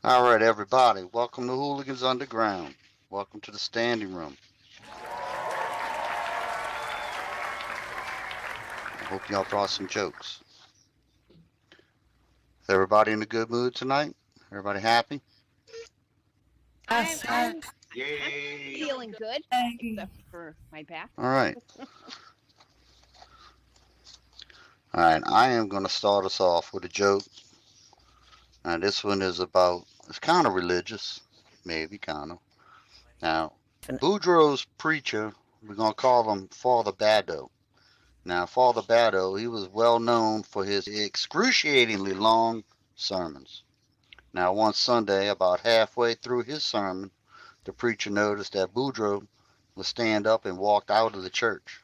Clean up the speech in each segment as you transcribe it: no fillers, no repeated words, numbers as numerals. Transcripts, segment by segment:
All right, everybody. Welcome to Hooligans Underground. Welcome to the standing room. I hope y'all brought some jokes. Is everybody in a good mood tonight? Everybody happy? I'm, I'm, I'm Yay! feeling good, except for my back. All right. All right. I am going to start us off with a joke. Now, this one is it's kind of religious. Maybe, kind of. Now, Boudreaux's preacher, we're going to call him Father Bado. Now, Father Bado, he was well known for his excruciatingly long sermons. Now, one Sunday, about halfway through his sermon, the preacher noticed that Boudreaux would stand up and walked out of the church.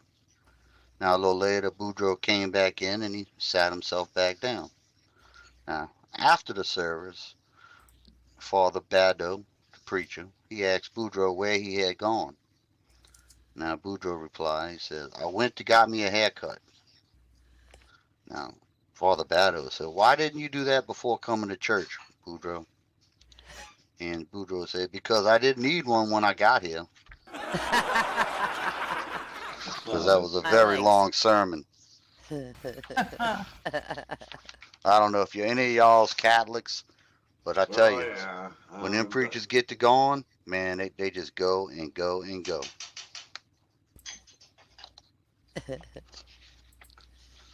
Now, a little later, Boudreaux came back in and he sat himself back down. Now, after the service, Father Bado, the preacher, he asked Boudreaux where he had gone. Now, Boudreaux replied, he says, I went to got me a haircut. Now, Father Bado said, why didn't you do that before coming to church, Boudreaux? And Boudreaux said, because I didn't need one when I got here. Because that was a very long sermon. I don't know if you're any of y'all's Catholics, but I tell you, when them preachers get to going, man, they just go and go and go.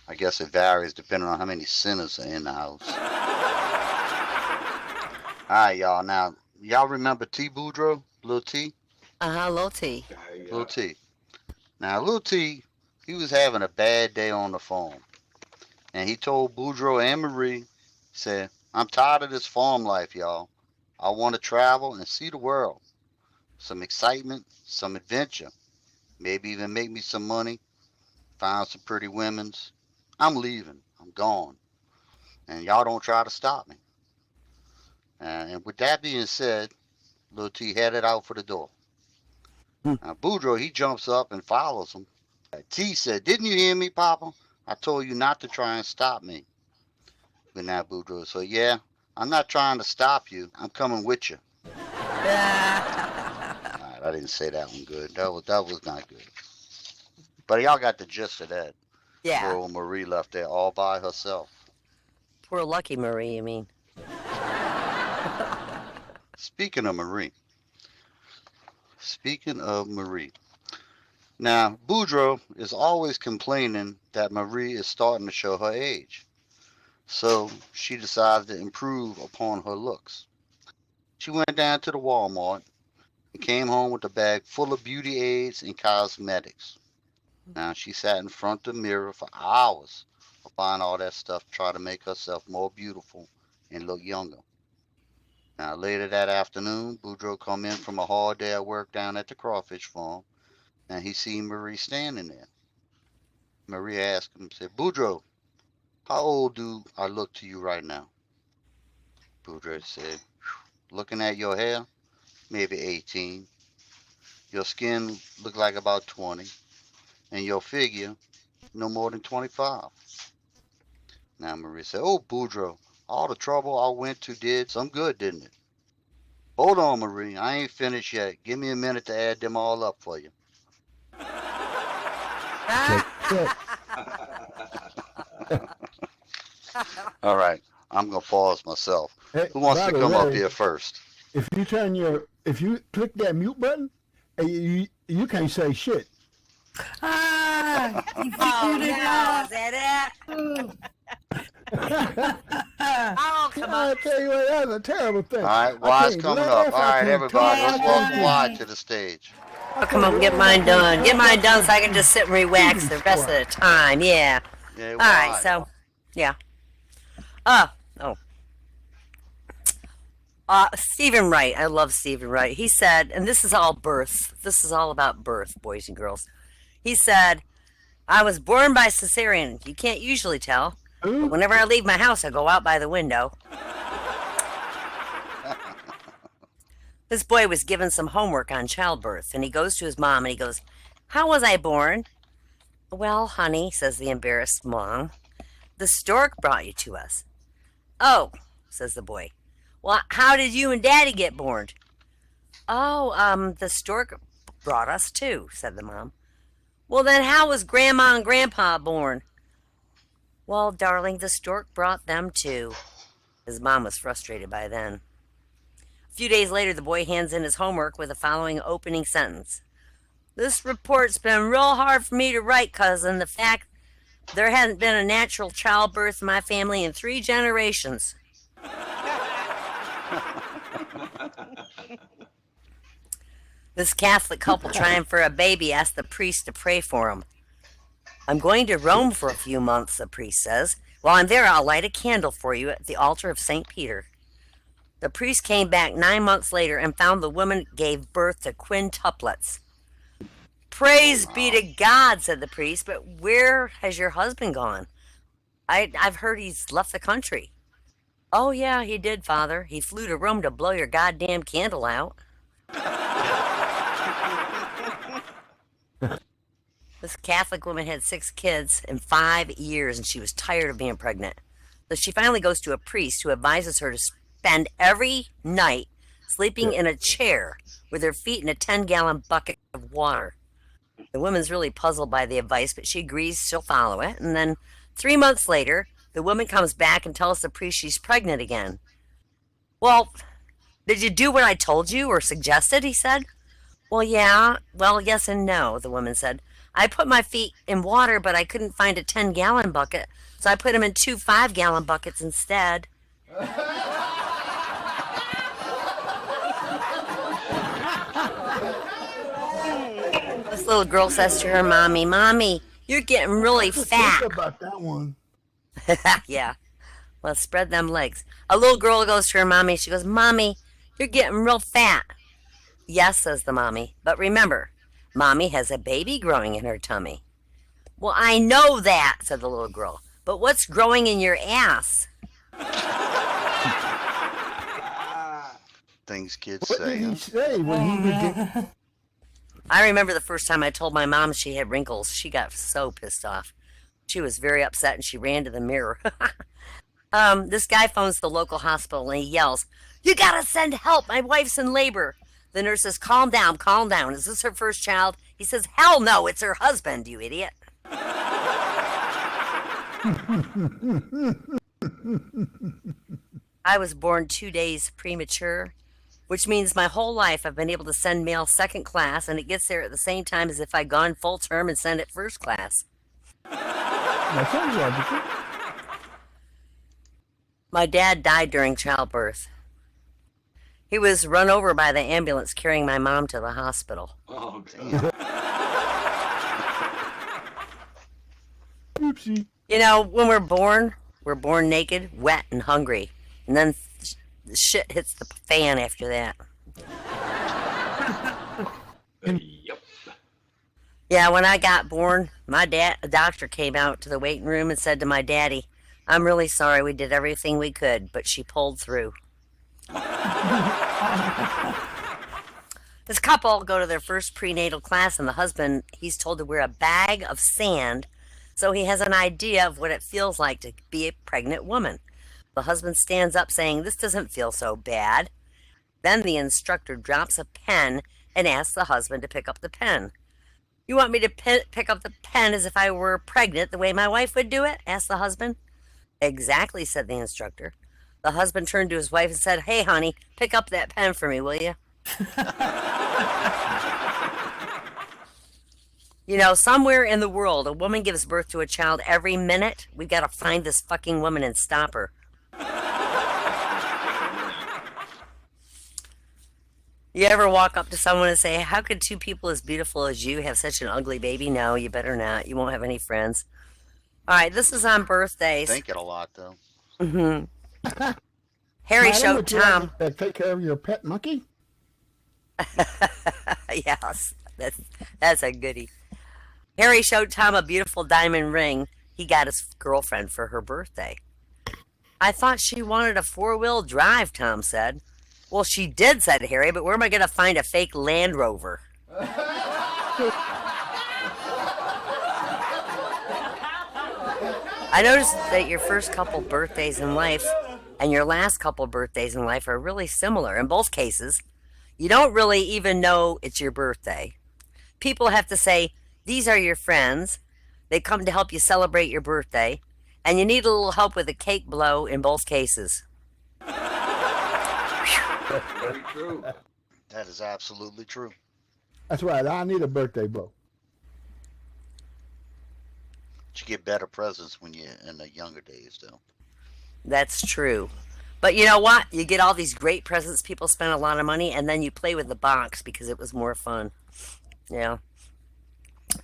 I guess it varies depending on how many sinners are in the house. All right, y'all. Now, y'all remember T. Boudreaux? Lil T? Lil T. Lil T. Now, Lil T, he was having a bad day on the phone. And he told Boudreaux and Marie, said, I'm tired of this farm life, y'all. I want to travel and see the world. Some excitement, some adventure. Maybe even make me some money. Find some pretty women's. I'm leaving. I'm gone. And y'all don't try to stop me. And with that being said, Lil T headed out for the door. Now, Boudreaux, he jumps up and follows him. T said, didn't you hear me, Papa? I told you not to try and stop me. But now Boudreaux said, yeah, I'm not trying to stop you. I'm coming with you. All right, I didn't say that one good. That was not good. But y'all got the gist of that. Yeah. Poor old Marie left there all by herself. Poor lucky Marie, you mean. Speaking of Marie. Now, Boudreaux is always complaining that Marie is starting to show her age. So she decided to improve upon her looks. She went down to the Walmart and came home with a bag full of beauty aids and cosmetics. Now, she sat in front of the mirror for hours buying all that stuff to try to make herself more beautiful and look younger. Now, later that afternoon, Boudreaux come in from a hard day at work down at the crawfish farm, and he seen Marie standing there. Marie asked him, said, Boudreaux, how old do I look to you right now? Boudreaux said, looking at your hair, maybe 18. Your skin look like about 20. And your figure, no more than 25. Now Marie said, oh, Boudreaux, all the trouble I went to did some good, didn't it? Hold on, Marie, I ain't finished yet. Give me a minute to add them all up for you. All right, I'm gonna pause myself. Hey, who wants to come up here first? If you click that mute button, you can't say shit. You figured it out. Is that it? Oh, come on. I tell you what, that's a terrible thing. All right, Y's coming up. All right, everybody, let's welcome Y to the stage. Oh, come on, get mine done. Get mine done so I can just sit and relax the rest of the time. Yeah. Yeah, all right, so, yeah. Stephen Wright. I love Stephen Wright. He said, and this is all births. This is all about birth, boys and girls. He said, I was born by cesarean. You can't usually tell. But whenever I leave my house, I go out by the window. This boy was given some homework on childbirth, and he goes to his mom and he goes, how was I born? Well, honey, says the embarrassed mom, the stork brought you to us. Oh, says the boy. Well, how did you and Daddy get born? Oh, the stork brought us too, said the mom. Well, then how was Grandma and Grandpa born? Well, darling, the stork brought them too. His mom was frustrated by then. A few days later, the boy hands in his homework with the following opening sentence. This report's been real hard for me to write, cousin. The fact there hasn't been a natural childbirth in my family in 3 generations. This Catholic couple trying for a baby asked the priest to pray for him. I'm going to Rome for a few months, the priest says. While I'm there, I'll light a candle for you at the altar of St. Peter. The priest came back 9 months later and found the woman gave birth to quintuplets. Praise be to God, said the priest, but where has your husband gone? I've heard he's left the country. Oh, yeah, he did, Father. He flew to Rome to blow your goddamn candle out. This Catholic woman had 6 kids in 5 years, and she was tired of being pregnant. So she finally goes to a priest who advises her to spend every night sleeping in a chair with her feet in a 10-gallon bucket of water. The woman's really puzzled by the advice, but she agrees she'll follow it. And then 3 months later, the woman comes back and tells the priest she's pregnant again. Well, did you do what I told you or suggested? He said. Well, yeah. Well, yes and no, the woman said. I put my feet in water, but I couldn't find a 10-gallon bucket, so I put them in 2 5-gallon buckets instead. This little girl says to her mommy, Mommy, you're getting really fat. Think about that one. Yeah. Well, spread them legs. A little girl goes to her mommy. She goes, Mommy, you're getting real fat. Yes, says the mommy. But remember, Mommy has a baby growing in her tummy. Well, I know that, said the little girl. But what's growing in your ass? Things kids What did say. he say when he was getting... I remember the first time I told my mom she had wrinkles. She got so pissed off. She was very upset and she ran to the mirror. This guy phones the local hospital and he yells, You gotta send help. My wife's in labor. The nurse says, Calm down, calm down. Is this her first child? He says, Hell no, it's her husband, you idiot. I was born 2 days premature, which means my whole life I've been able to send mail second class, and it gets there at the same time as if I'd gone full term and sent it first class. That sounds logical. My dad died during childbirth. He was run over by the ambulance carrying my mom to the hospital. Oh, Damn. Oopsie. You know, when we're born naked, wet, and hungry. And then shit hits the fan after that. Yep. Yeah, when I got born, a doctor came out to the waiting room and said to my daddy, I'm really sorry, we did everything we could, but she pulled through. This couple go to their first prenatal class, and the husband, he's told to wear a bag of sand so he has an idea of what it feels like to be a pregnant woman. The husband stands up saying, This doesn't feel so bad. Then the instructor drops a pen and asks the husband to pick up the pen. You want me to pick up the pen as if I were pregnant the way my wife would do it? Asked the husband. Exactly, said the instructor. The husband turned to his wife and said, Hey, honey, pick up that pen for me, will you? You know, somewhere in the world, a woman gives birth to a child every minute. We've got to find this fucking woman and stop her. You ever walk up to someone and say, How could 2 people as beautiful as you have such an ugly baby? No, you better not. You won't have any friends. All right, this is on birthdays. Think it a lot though. Mm-hmm. Harry Madam, showed would you Tom. like to take care of your pet monkey? Yes, that's a goodie. Harry showed Tom a beautiful diamond ring he got his girlfriend for her birthday. I thought she wanted a 4-wheel drive, Tom said. Well, she did, said Harry, but where am I going to find a fake Land Rover? I noticed that your first couple birthdays in life and your last couple birthdays in life are really similar. In both cases, you don't really even know it's your birthday. People have to say, these are your friends. They come to help you celebrate your birthday, and you need a little help with a cake blow in both cases. Very true. That is absolutely true. That's right. I need a birthday blow. But you get better presents when you're in the younger days, though. That's true. But you know what? You get all these great presents, people spend a lot of money, and then you play with the box because it was more fun. Yeah.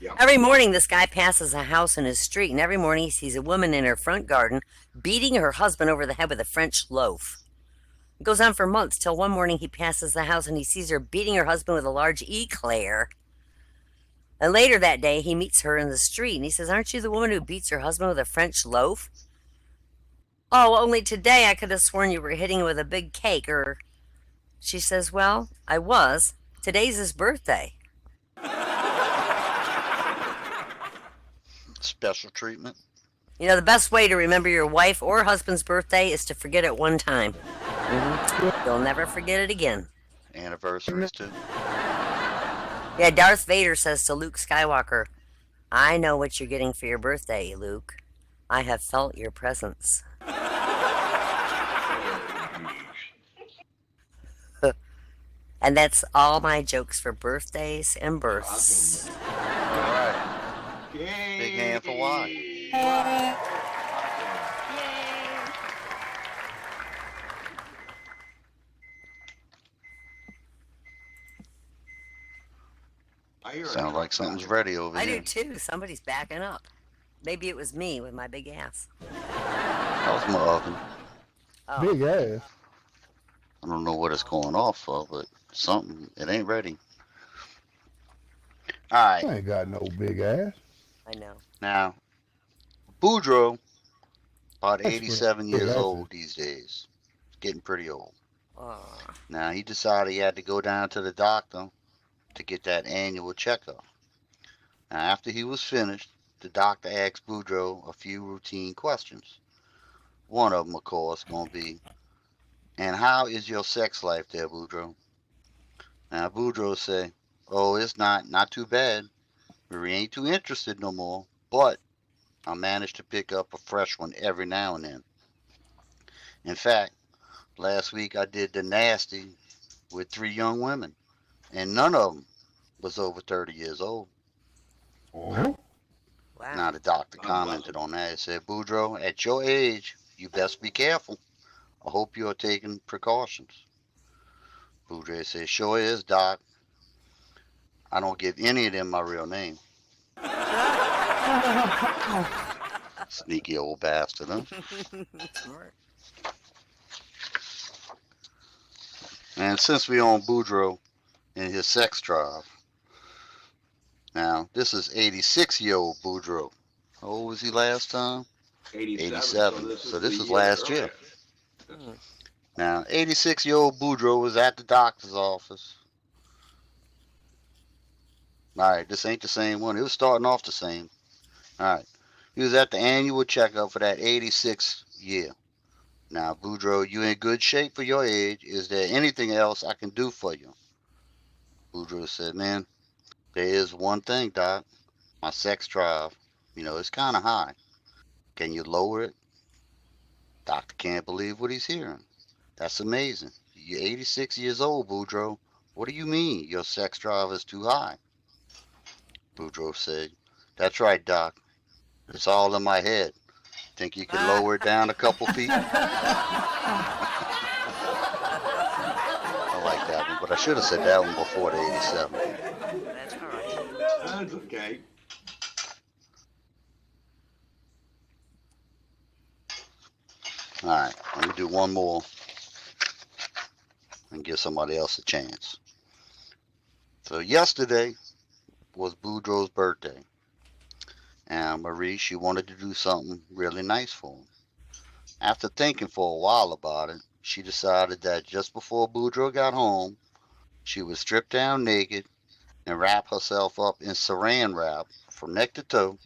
Yeah. Every morning, this guy passes a house in his street, and every morning he sees a woman in her front garden beating her husband over the head with a French loaf. It goes on for months till one morning he passes the house and he sees her beating her husband with a large eclair. And later that day, he meets her in the street and he says, "Aren't you the woman who beats her husband with a French loaf?" "Oh, only today I could have sworn you were hitting him with a big cake." Or she says, "Well, I was. Today's his birthday." Special treatment. You know, the best way to remember your wife or husband's birthday is to forget it one time. You'll never forget it again. Anniversaries, too. Yeah, Darth Vader says to Luke Skywalker, "I know what you're getting for your birthday, Luke. I have felt your presence." And that's all my jokes for birthdays and births. Awesome. All right. Yay. Big hand for Y. Yay. I hear a Sounds like truck something's backing. ready over I here. do too. Somebody's backing up. Maybe it was me with my big ass. That was my oven. Oh, Big ass. I don't know what it's going off for, but something. It ain't ready. All right. I ain't got no big ass. I know. Now, Boudreaux, about That's 87 big years asses. old these days. Getting pretty old. Oh, Now, he decided he had to go down to the doctor to get that annual checkup. Now, after he was finished, the doctor asked Boudreaux a few routine questions. One of them, of course, going to be, "And how is your sex life there, Boudreaux?" Now, Boudreaux say, "Oh, it's not too bad. We ain't too interested no more, but I managed to pick up a fresh one every now and then. In fact, last week I did the nasty with 3 young women, and none of them was over 30 years old." Oh. wow. Now, the doctor God bless commented on that. He said, "Boudreaux, at your age, you best be careful. I hope you are taking precautions." Boudreaux said, "Sure is, Doc. I don't give any of them my real name." Sneaky old bastard, huh? Smart. And since we on Boudreaux and his sex drive, now this is 86-year-old Boudreaux. How old was he last time? 87. 87. So So this this is is the year last year. earlier. Hmm. Now, 86-year-old Boudreaux was at the doctor's office. All right, this ain't the same one. It was starting off the same. All right. He was at the annual checkup for that 86th year. Now, Boudreaux, you in good shape for your age. Is there anything else I can do for you? Boudreaux said, "Man, there is one thing, Doc. My sex drive, it's kind of high. Can you lower it?" Doctor can't believe what he's hearing. "That's amazing. You're 86 years old, Boudreaux. What do you mean your sex drive is too high?" Boudreaux said, "That's right, Doc. It's all in my head. Think you can lower it down a couple feet?" I like that one, but I should have said that one before the 87. That's all right. That's okay. All right, let me do one more and give somebody else a chance. So yesterday was Boudreaux's birthday, and Marie, she wanted to do something really nice for him. After thinking for a while about it, she decided that just before Boudreaux got home, she would strip down naked and wrap herself up in saran wrap from neck to toe,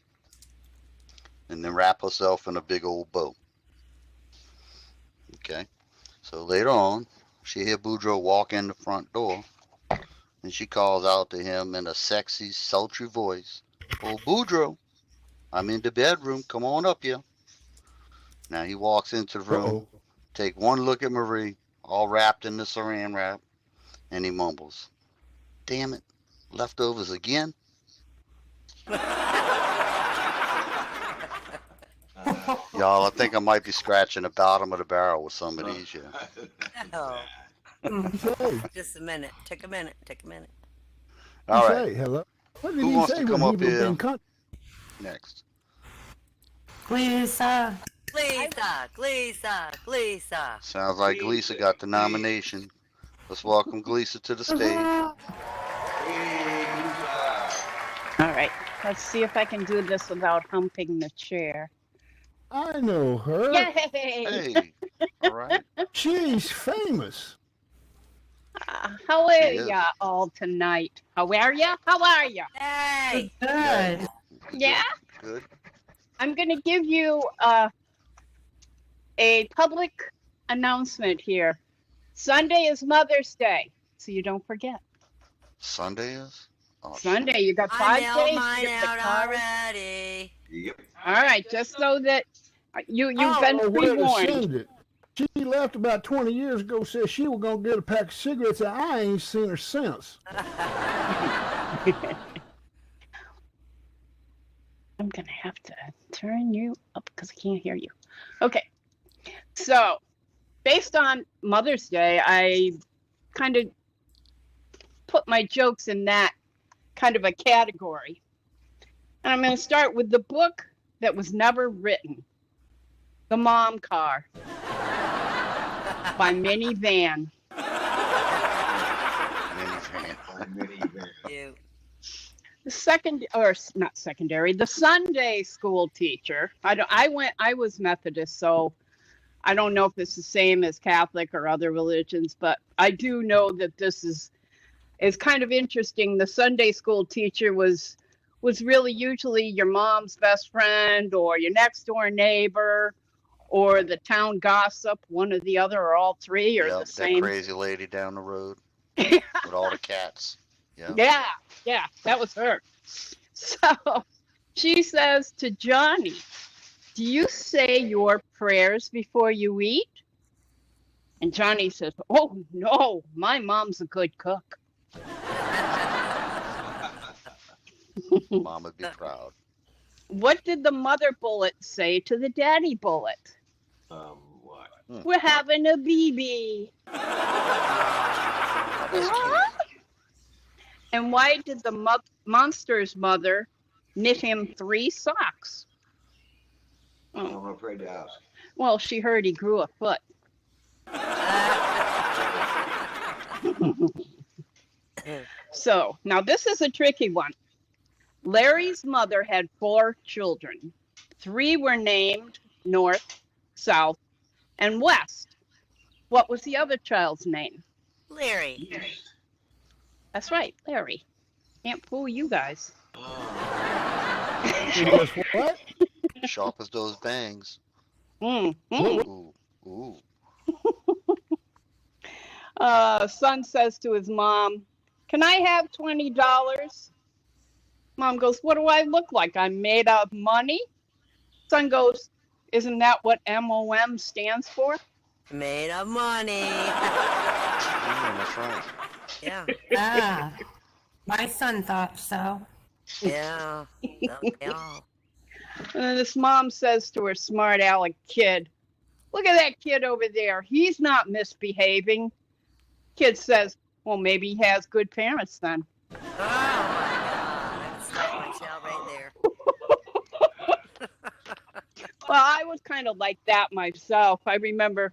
and then wrap herself in a big old bow. Okay. So later on, she hear Boudreaux walk in the front door, and she calls out to him in a sexy, sultry voice, "Oh, Boudreaux, I'm in the bedroom. Come on up here." Now he walks into the room, Uh-oh. take one look at Marie, all wrapped in the saran wrap, and he mumbles, "Damn it, leftovers again?" Y'all, I think I might be scratching the bottom of the barrel with some of these here. Oh, What did he say? just a minute. Take a minute. Take a minute. All He right, say? Hello? What did who he wants say to come when up he was here in country? next? Gleesa. Gleesa, Gleesa, Gleesa. Sounds like Gleesa got the nomination. Let's welcome Gleesa to the stage. Hey, Gleesa. All right. Let's see if I can do this without humping the chair. I know her. Yay! Hey, all right. She's famous. How She are is. ya all tonight? How are ya? How are ya? Hey. Good. Yeah? Good. I'm going to give you a public announcement here. Sunday is Mother's Day, so you don't forget. Sunday is? Oh, Sunday, you got I 5 mailed days. mine to get the out card. already. Yep. All right, just so that you've I been don't know where to pre-warned. send it. She left about 20 years ago, said she was going to get a pack of cigarettes, and I ain't seen her since. I'm going to have to turn you up because I can't hear you. Okay, so based on Mother's Day, I kind of put my jokes in that kind of a category. And I'm going to start with the book that was never written, The Mom Car by Minnie Van. minivan. You. The Sunday school teacher. I was Methodist, so I don't know if it's the same as Catholic or other religions, but I do know that this is kind of interesting. The Sunday school teacher was really usually your mom's best friend or your next door neighbor or the town gossip, one or the other or all three or Yep, the that same. crazy lady down the road with all the cats. Yeah. Yeah, that was her. So she says to Johnny, "Do you say your prayers before you eat?" And Johnny says, "Oh, no, my mom's a good cook." Mama be proud. What did the mother bullet say to the daddy bullet? What? "We're having a BB." That's cute. And why did the monster's mother knit him 3 socks? I'm afraid to ask. Well, she heard he grew a foot. So now this is a tricky one. Larry's mother had 4 children. 3 were named North, South, and West. What was the other child's name? Larry. That's right, Larry. Can't fool you guys. Guess what? Sharp as those bangs. Mm. Ooh, ooh. Son says to his mom, "Can I have $20? Mom goes, "What do I look like? I'm made of money?" Son goes, "Isn't that what MOM stands for?" Made of money. That's right. Yeah. Ah, my son thought so. Yeah. Yeah. And then this mom says to her smart aleck kid, "Look at that kid over there. He's not misbehaving." Kid says, "Well, maybe he has good parents then." Oh my God. That's my child right there. Well, I was kind of like that myself. I remember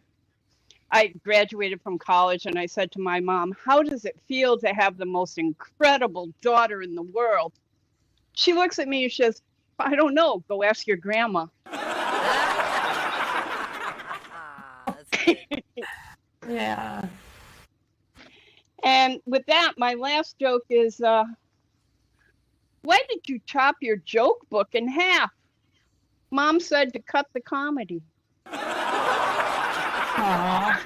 I graduated from college and I said to my mom, "How does it feel to have the most incredible daughter in the world?" She looks at me and she says, "I don't know. Go ask your grandma." That's good. Yeah. And with that, my last joke is, why did you chop your joke book in half? Mom said to cut the comedy. Oh, Aw.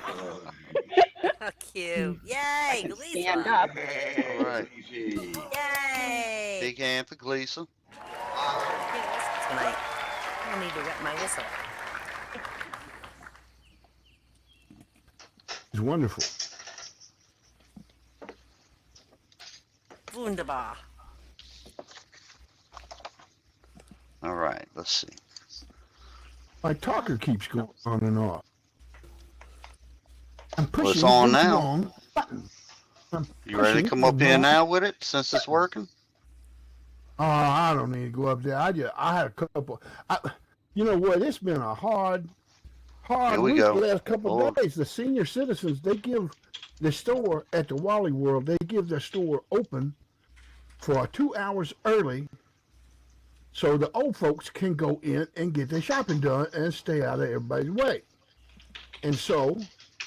How cute. Yay, can Gleesa. stand up. Hey, All right. easy. Yay. Big hand for Gleesa. Can't whistle tonight. I don't need to wet my whistle. It's wonderful. Wunderbar. All right, let's see. My talker keeps going on and off. I'm Well, it's pushing on the now. wrong button. I'm You ready to pushing come the up here wrong- now with it since it's working? Oh, I don't need to go up there. I had a couple. You know what? It's been a hard Here we week go. the last couple Hold of days. The senior citizens, they give the store at the Wally World, they give their store open for 2 hours early so the old folks can go in and get their shopping done and stay out of everybody's way. And so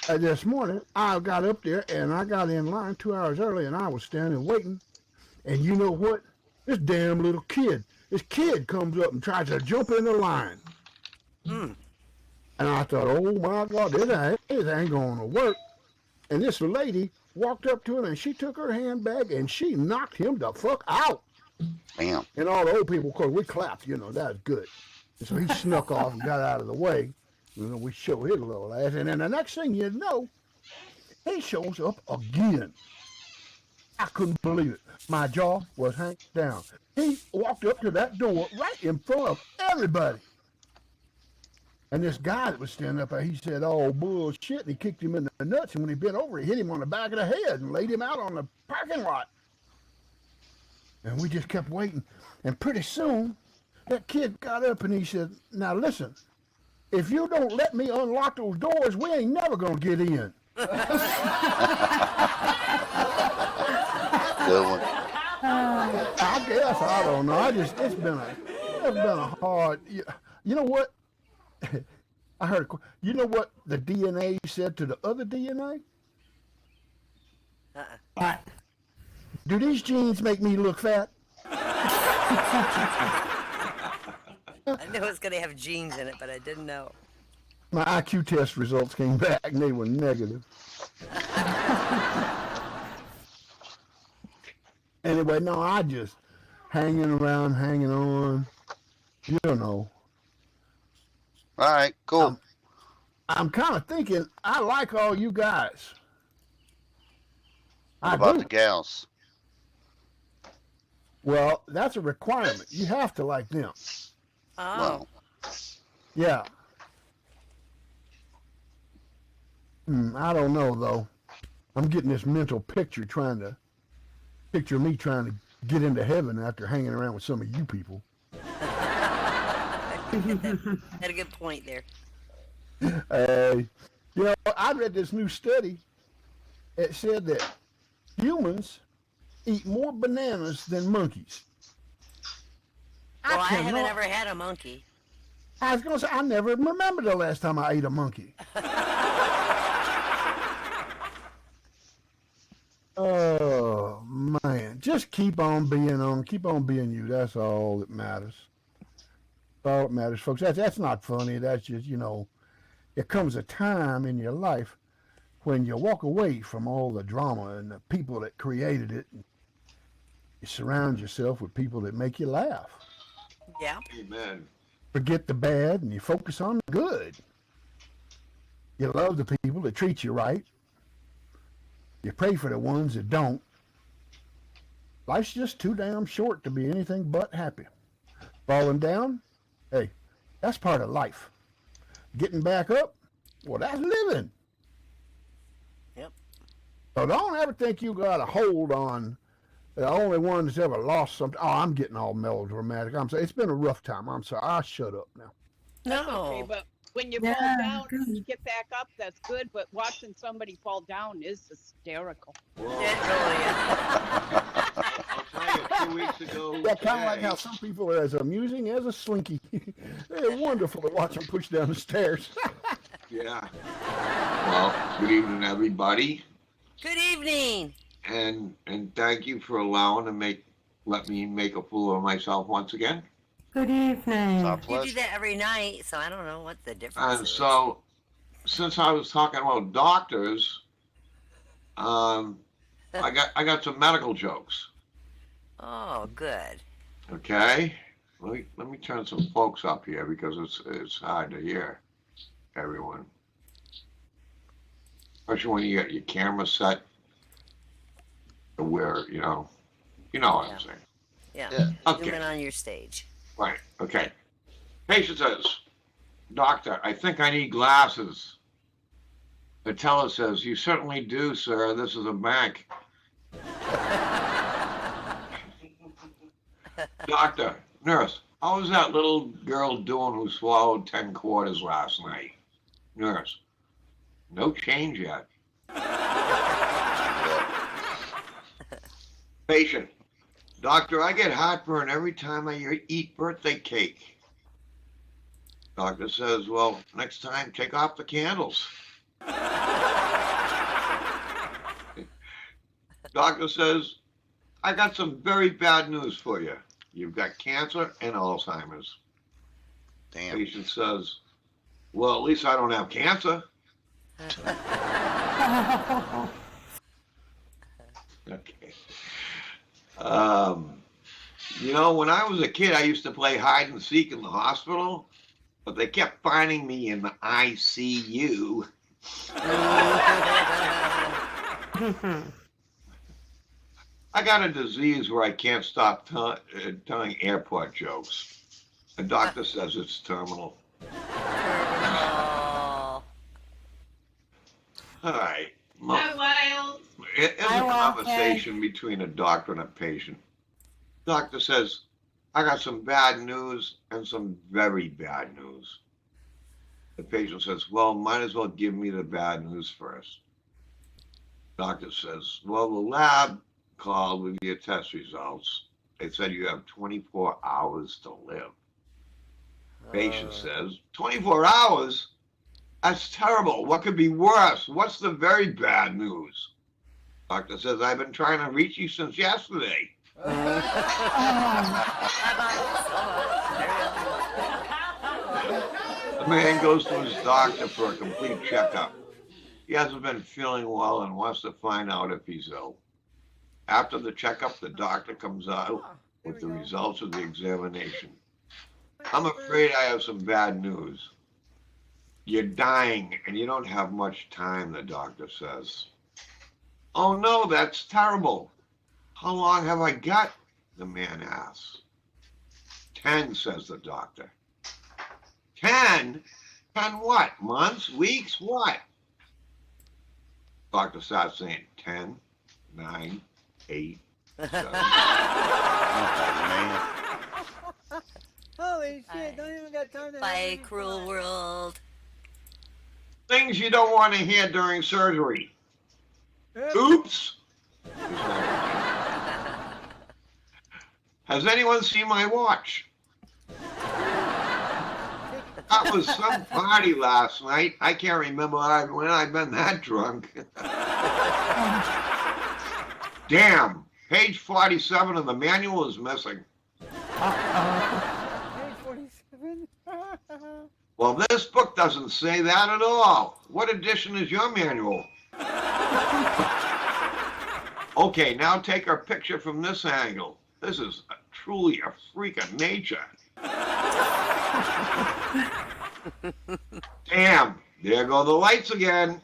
this morning, I got up there and I got in line 2 hours early and I was standing waiting. And you know what? This damn little kid, this kid comes up and tries to jump in the line. Mm. And I thought, oh my God, this ain't going to work. And this lady walked up to him and she took her handbag and she knocked him the fuck out. Bam. And all the old people, of course, we clapped, that's good. And so he snuck off and got out of the way. We showed his little ass. And then the next thing you know, he shows up again. I couldn't believe it. My jaw was hanging down. He walked up to that door right in front of everybody. And this guy that was standing up there, he said, oh, bullshit. And he kicked him in the nuts. And when he bent over, he hit him on the back of the head and laid him out on the parking lot. And we just kept waiting. And pretty soon, that kid got up and he said, now listen, if you don't let me unlock those doors, we ain't never going to get in. Good one. I guess, I don't know. It's been a hard, you know what? I heard, you know what the DNA said to the other DNA? What? Do these genes make me look fat? I knew it was going to have genes in it, but I didn't know. My IQ test results came back and they were negative. Anyway, no, I just hanging around, hanging on, All right, cool. I'm kind of thinking I like all you guys. What I about do. the gals? Well, that's a requirement. You have to like them. Oh. Well, Yeah. I don't know though. I'm getting this mental picture trying to picture me trying to get into heaven after hanging around with some of you people. Had a good point there. I read this new study. It said that humans eat more bananas than monkeys. Well, I haven't cannot- ever had a monkey. I was going to say, I never remember the last time I ate a monkey. Oh, man. Just keep on being you. That's all that matters. That's all that matters, folks. That's not funny. That's just, there comes a time in your life when you walk away from all the drama and the people that created it. And you surround yourself with people that make you laugh. Yeah. Amen. Forget the bad and you focus on the good. You love the people that treat you right. You pray for the ones that don't. Life's just too damn short to be anything but happy. Falling down, hey, that's part of life. Getting back up, well, that's living. Yep. So don't ever think you got a hold on the only one that's ever lost something. Oh, I'm getting all melodramatic. I'm sorry. It's been a rough time. I'm sorry. I'll shut up now. That's No. okay, but when you Yeah, fall down good. and you get back up, that's good. But watching somebody fall down is hysterical. Well, It really is. I'll tell you, 2 weeks ago. Yeah, kind of like today- how some people are as amusing as a slinky. They're wonderful to watch them push down the stairs. Yeah. Well, good evening, everybody, Good evening. and thank you for allowing to let me make a fool of myself once again. Good it's our evening. You do pleasure. that every night, so I don't know what the difference And is. so since I was talking about doctors, I got some medical jokes. Oh, good. Okay, let me turn some folks up here because it's hard to hear everyone, especially when you got your camera set to where you know what I'm saying. Yeah. Yeah. Zoom Okay, in on your stage. right. Okay. Patient says, "Doctor, I think I need glasses." The teller says, "You certainly do, sir. This is a bank." Doctor, nurse, how was that little girl doing who swallowed 10 quarters last night? Nurse, no change yet. Patient, doctor, I get heartburn every time I eat birthday cake. Doctor says, well, next time take off the candles. Doctor says, I got some very bad news for you. You've got cancer and Alzheimer's. Damn. Patient says, well, at least I don't have cancer. Okay. When I was a kid, I used to play hide and seek in the hospital, but they kept finding me in the ICU. I got a disease where I can't stop telling airport jokes. The doctor says it's terminal. Oh. All right. Wild. It's a Hi, Walter. conversation between a doctor and a patient. Doctor says, I got some bad news and some very bad news. The patient says, well, might as well give me the bad news first. Doctor says, well, the lab called with your test results. They said you have 24 hours to live. Patient says, 24 hours? That's terrible. What could be worse? What's the very bad news? Doctor says, I've been trying to reach you since yesterday. The man goes to his doctor for a complete checkup. He hasn't been feeling well and wants to find out if he's ill. After the checkup, the doctor comes out with the results of the examination. I'm afraid I have some bad news. You're dying and you don't have much time, the doctor says. Oh no, that's terrible. How long have I got? The man asks. 10, says the doctor. 10? 10 what? Months? Weeks? What? Doctor starts saying 10, 9, 8, 7. Oh, man. Holy shit, don't even got time to Bye, have any cruel fun. world. Things you don't want to hear during surgery. Oops. Has anyone seen my watch? That was some party last night. I can't remember when I've been that drunk. Damn, page 47 of the manual is missing. Page 47. Well, this book doesn't say that at all. What edition is your manual? Okay, now take our picture from this angle. This is truly a freak of nature. Damn, there go the lights again.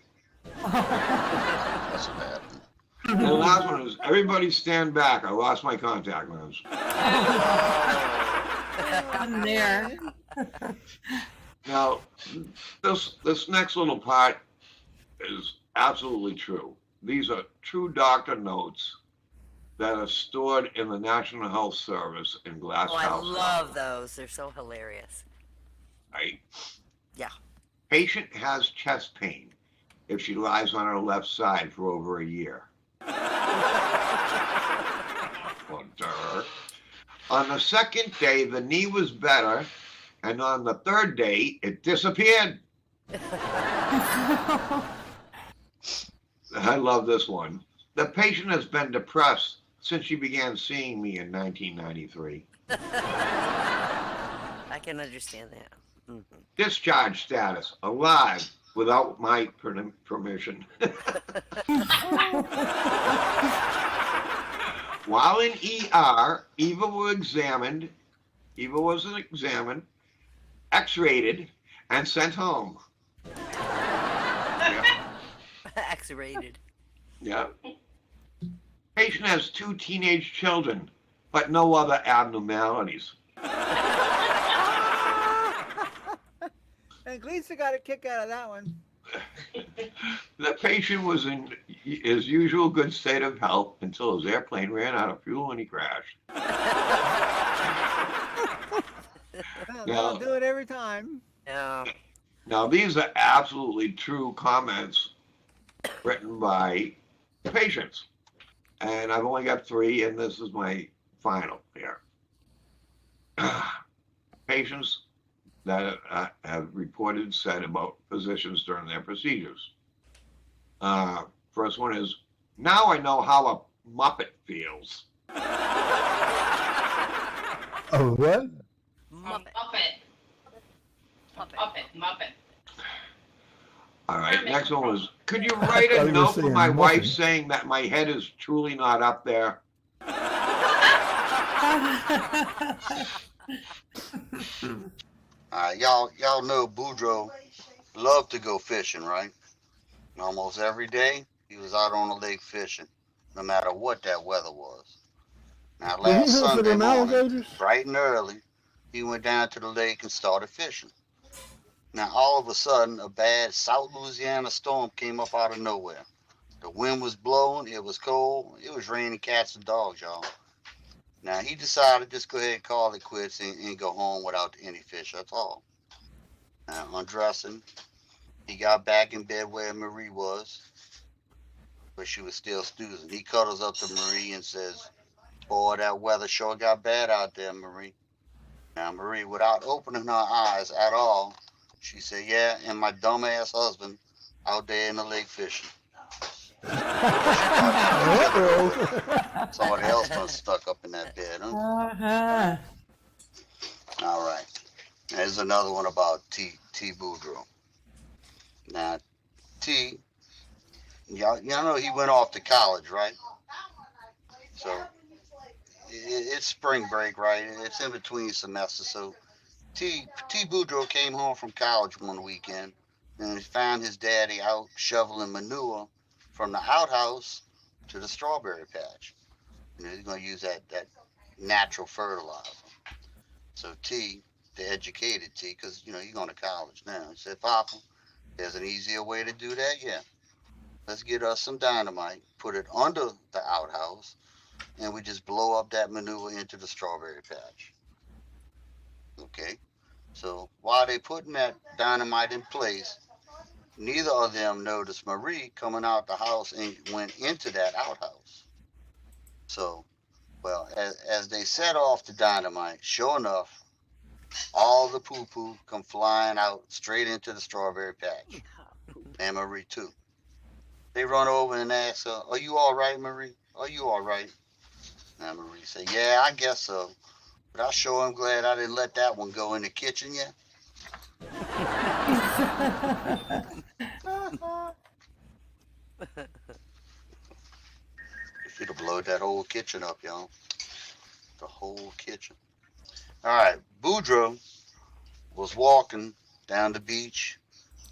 That's a bad one. And the last one is, everybody stand back. I lost my contact lens. I'm there. Now, this next little part is absolutely true. These are true doctor notes that are stored in the National Health Service in Glass Oh, I House. love those. They're so hilarious. Right? Yeah. Patient has chest pain if she lies on her left side for over a year. Well, duh. On the second day, the knee was better, and on the third day, it disappeared. I love this one. The patient has been depressed since she began seeing me in 1993. I can understand that. Discharge status, alive, without my permission. While in ER, Eva was examined, X-rated, and sent home. Yeah. X-rated. Yeah. Patient has 2 teenage children, but no other abnormalities. And Gleesa got a kick out of that one. The patient was in his usual good state of health until his airplane ran out of fuel and he crashed. They'll do it every time. Yeah. Now, these are absolutely true comments written by patients. And I've only got 3, and this is my final here. Patients that have reported said about physicians during their procedures. First one is, now I know how a Muppet feels. Oh, what? Muppet. Muppet. All right, next one was, could you write a I was note for saying my wife Muppet. saying that my head is truly not up there? Y'all know Boudreaux loved to go fishing, right? And almost every day he was out on the lake fishing, no matter what that weather was. Now Did he last hunt for Sunday them morning, alligators? bright and early, he went down to the lake and started fishing. Now all of a sudden, a bad South Louisiana storm came up out of nowhere. The wind was blowing, it was cold, it was raining cats and dogs, y'all. Now he decided just go ahead and call it quits and go home without any fish. That's all. Now undressing, he got back in bed where Marie was, but she was still snoozing. He cuddles up to Marie and says, "Boy, that weather sure got bad out there, Marie." Now Marie, without opening her eyes at all, she said, "Yeah, and my dumbass husband out there in the lake fishing." Somebody else done stuck up in that bed, huh? Uh-huh. All right. There's another one about T Boudreaux. Now, T, y'all know he went off to college, right? So it's spring break, right? It's in between semesters. So T Boudreaux came home from college one weekend and found his daddy out shoveling manure from the outhouse to the strawberry patch. You know, he's going to use that natural fertilizer. So T, the educated T, because you know you're going to college now, he said, "Papa, there's an easier way to do that. Yeah, let's get us some dynamite, put it under the outhouse, and we just blow up that manure into the strawberry patch." Okay. So while they putting that dynamite in place, neither of them noticed Marie coming out the house and went into that outhouse. So, well, as they set off the dynamite, sure enough, all the poo-poo come flying out straight into the strawberry patch. And Marie too. They run over and ask her, "Are you all right, Marie? Are you all right?" And Marie said, "Yeah, I guess so. But I sure am glad I didn't let that one go in the kitchen yet." If you'd have blowed that whole kitchen up, y'all. The whole kitchen. All right, Boudreaux was walking down the beach,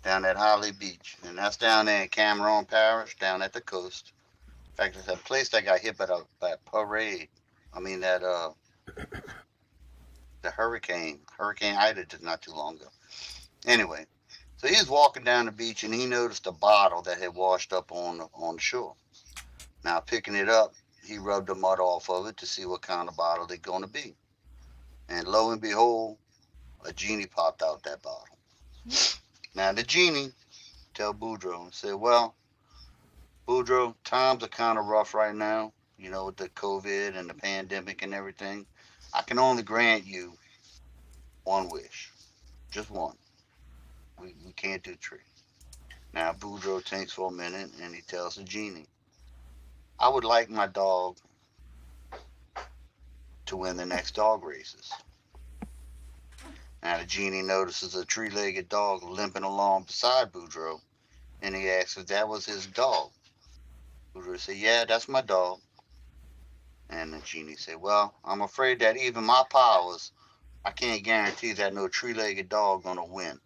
down at Holly Beach, and that's down there in Cameron Parish, down at the coast. In fact, it's a place that got hit by that parade. I mean the Hurricane Ida did not too long ago. Anyway, so he was walking down the beach and he noticed a bottle that had washed up on the shore. Now picking it up, he rubbed the mud off of it to see what kind of bottle it's going to be. And lo and behold, a genie popped out that bottle. Now the genie tell Boudreaux, said, "Well, Boudreaux, times are kind of rough right now, you know, with the COVID and the pandemic and everything. I can only grant you one wish, just one. We can't do three." Now Boudreaux thinks for a minute and he tells the genie, "I would like my dog to win the next dog races." Now the genie notices a three-legged dog limping along beside Boudreaux, and he asks if that was his dog. Boudreaux said, "Yeah, that's my dog." And the genie said, "Well, I'm afraid that even my powers, I can't guarantee that no three-legged dog gonna win.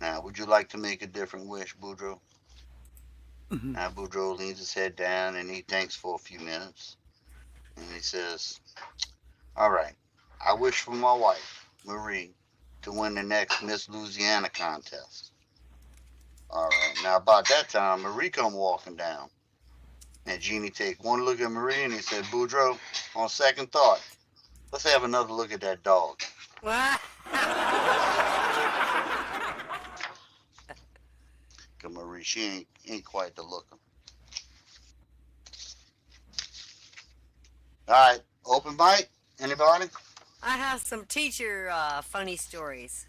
Now, would you like to make a different wish, Boudreaux?" Now Boudreaux leans his head down and he thinks for a few minutes. And he says, "All right, I wish for my wife, Marie, to win the next Miss Louisiana contest." All right, now about that time, Marie come walking down. And Genie take one look at Marie and he said, "Boudreaux, on second thought, let's have another look at that dog." Cause Marie, she ain't quite the looker. All right, open mic. Anybody? I have some teacher funny stories.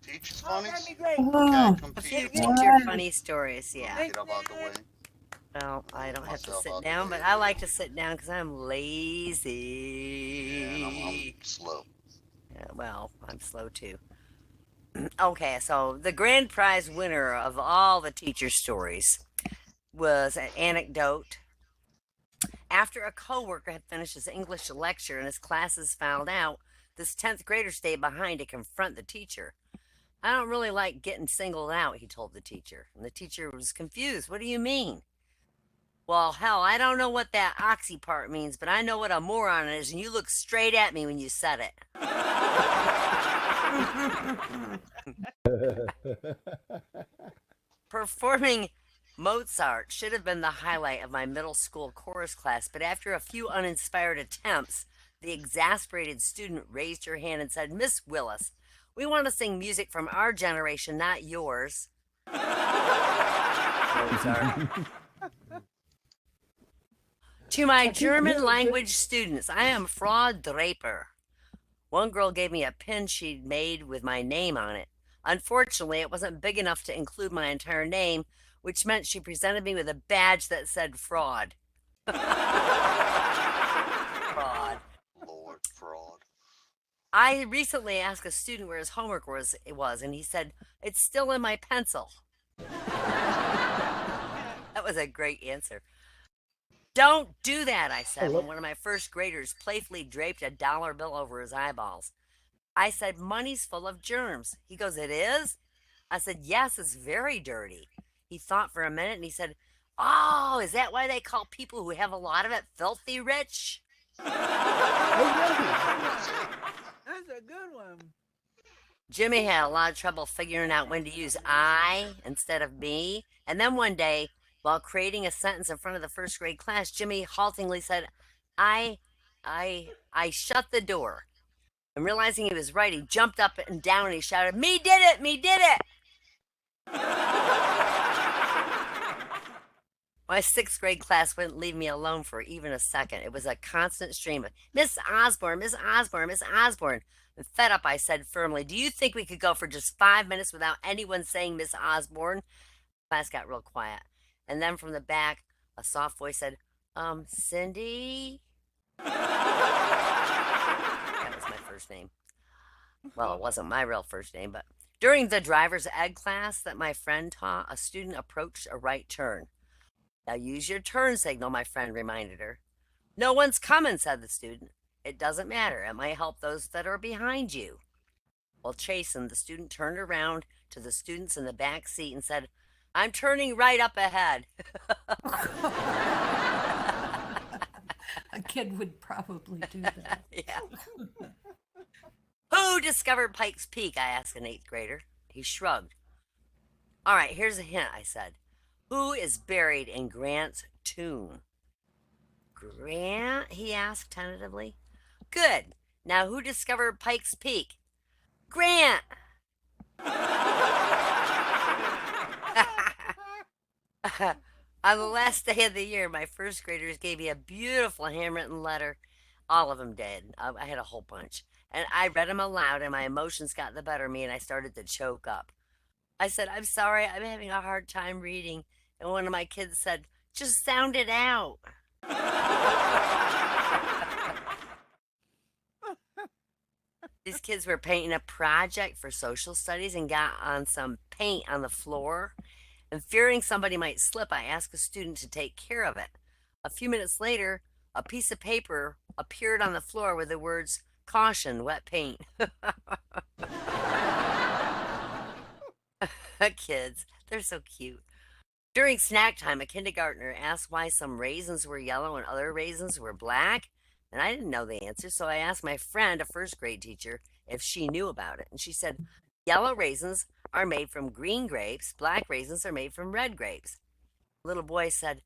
Teacher's Oh, funny? that'd be great. Okay, Oh, come A few teacher. teacher funny stories, Let me yeah. get up out the way. Well, I don't have to Myself sit out the down, way but a I bit. like to sit down because I'm Yeah, and I'm lazy. slow. Yeah, well, I'm slow too. Okay, so the grand prize winner of all the teacher stories was an anecdote. After a coworker had finished his English lecture and his classes found out, this 10th grader stayed behind to confront the teacher. "I don't really like getting singled out," he told the teacher. And the teacher was confused. "What do you mean?" "Well, hell, I don't know what that oxy part means, but I know what a moron is, and you looked straight at me when you said it." Performing Mozart should have been the highlight of my middle school chorus class, but after a few uninspired attempts, the exasperated student raised her hand and said, "Miss Willis, we want to sing music from our generation, not yours." Mozart. To my German language students, I am Frau Draper. One girl gave me a pin she'd made with my name on it. Unfortunately, it wasn't big enough to include my entire name, which meant she presented me with a badge that said fraud. Fraud. Lord, fraud. I recently asked a student where his homework was, and he said, "It's still in my pencil." That was a great answer. "Don't do that," I said, when one of my first graders playfully draped a dollar bill over his eyeballs. I said, "Money's full of germs." He goes, "It is?" I said, "Yes, it's very dirty." He thought for a minute and he said, "Oh, is that why they call people who have a lot of it filthy rich?" That's a good one. Jimmy had a lot of trouble figuring out when to use "I" instead of "me." And then one day, while creating a sentence in front of the first grade class, Jimmy haltingly said, I shut the door." And realizing he was right, he jumped up and down and he shouted, "Me did it! Me did it!" My sixth grade class wouldn't leave me alone for even a second. It was a constant stream of, "Miss Osborne, Miss Osborne, Miss Osborne." And fed up, I said firmly, "Do you think we could go for just 5 minutes without anyone saying Miss Osborne?" Class got real quiet. And then from the back, a soft voice said, "Cindy?" That was my first name. Well, it wasn't my real first name, but during the driver's ed class that my friend taught, a student approached a right turn. "Now use your turn signal," my friend reminded her. "No one's coming," said the student. "It doesn't matter. It might help those that are behind you." Well, chastened, the student turned around to the students in the back seat and said, "I'm turning right up ahead." a kid would probably do that. Yeah. "Who discovered Pike's Peak?" I asked an eighth grader. He shrugged. "All right, here's a hint," I said. "Who is buried in Grant's tomb?" "Grant?" he asked tentatively. "Good. Now who discovered Pike's Peak?" "Grant." On the last day of the year, my first graders gave me a beautiful handwritten letter. All of them did. I had a whole bunch. And I read them aloud, and my emotions got the better of me, and I started to choke up. I said, "I'm sorry, I'm having a hard time reading." And one of my kids said, "Just sound it out." These kids were painting a project for social studies and got on some paint on the floor. And fearing somebody might slip, I asked a student to take care of it. A few minutes later, a piece of paper appeared on the floor with the words, "Caution, wet paint." Kids, they're so cute. During snack time, a kindergartner asked why some raisins were yellow and other raisins were black. And I didn't know the answer, so I asked my friend, a first grade teacher, if she knew about it. And she said, yellow raisins are made from green grapes, black raisins are made from red grapes. The little boy said,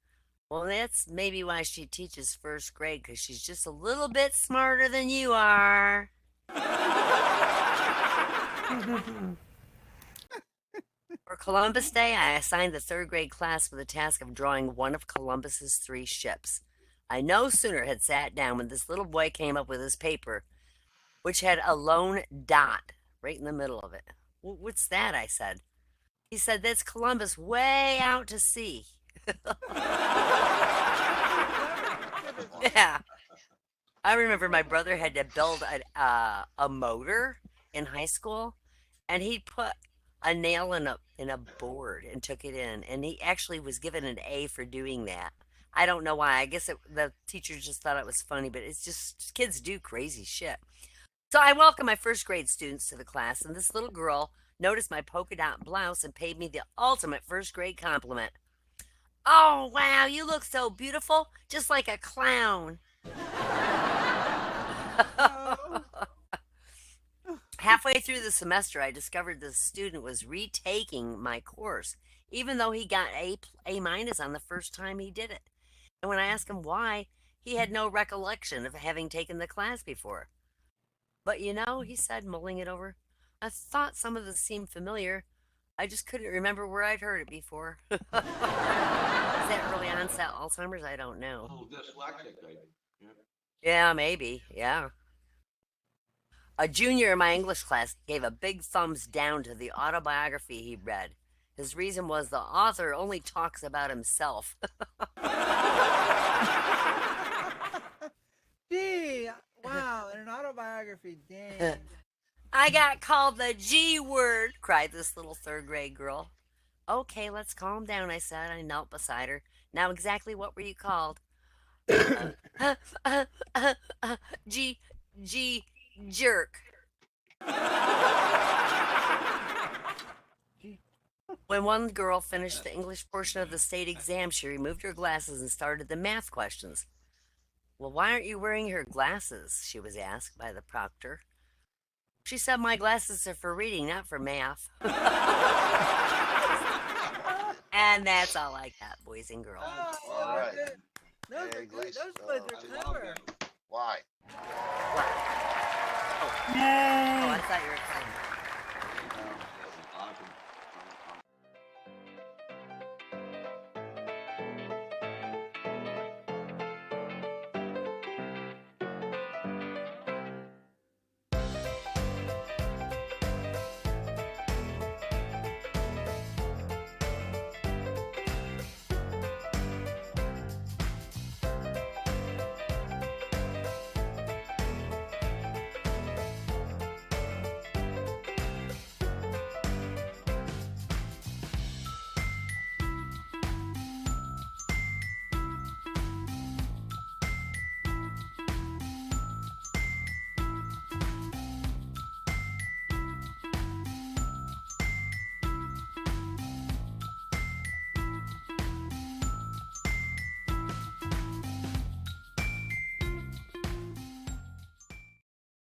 well, that's maybe why she teaches first grade, because she's just a little bit smarter than you are. For Columbus Day, I assigned the third grade class with the task of drawing one of Columbus's 3 ships. I no sooner had sat down when this little boy came up with his paper, which had a lone dot right in the middle of it. What's that? I said. He said, that's Columbus way out to sea. Yeah. I remember my brother had to build a motor in high school, and he put a nail in a board and took it in, and he actually was given an A for doing that. I don't know why. I guess the teacher just thought it was funny, but it's just kids do crazy shit. So I welcome my first grade students to the class, and this little girl noticed my polka dot blouse and paid me the ultimate first grade compliment. Oh, wow, you look so beautiful, just like a clown. Halfway through the semester, I discovered the student was retaking my course, even though he got A minus on the first time he did it. And when I asked him why, he had no recollection of having taken the class before. But you know, he said, mulling it over, I thought some of this seemed familiar. I just couldn't remember where I'd heard it before. Is that early onset Alzheimer's? I don't know. Oh, dyslexic. Yeah, maybe. Yeah. A junior in my English class gave a big thumbs down to the autobiography he read. His reason was the author only talks about himself. Gee, wow, an autobiography, dang. I got called the G word, cried this little third grade girl. Okay, let's calm down, I said. I knelt beside her. Now, exactly what were you called? G, jerk. When one girl finished the English portion of the state exam, she removed her glasses and started the math questions. Well, why aren't you wearing your glasses? She was asked by the proctor. She said, my glasses are for reading, not for math. And that's all I got, boys and girls. Oh, All right. Those Hey, are good. Gleesa, Those boys are I love clever. that. Why? Oh, Yay. I thought you were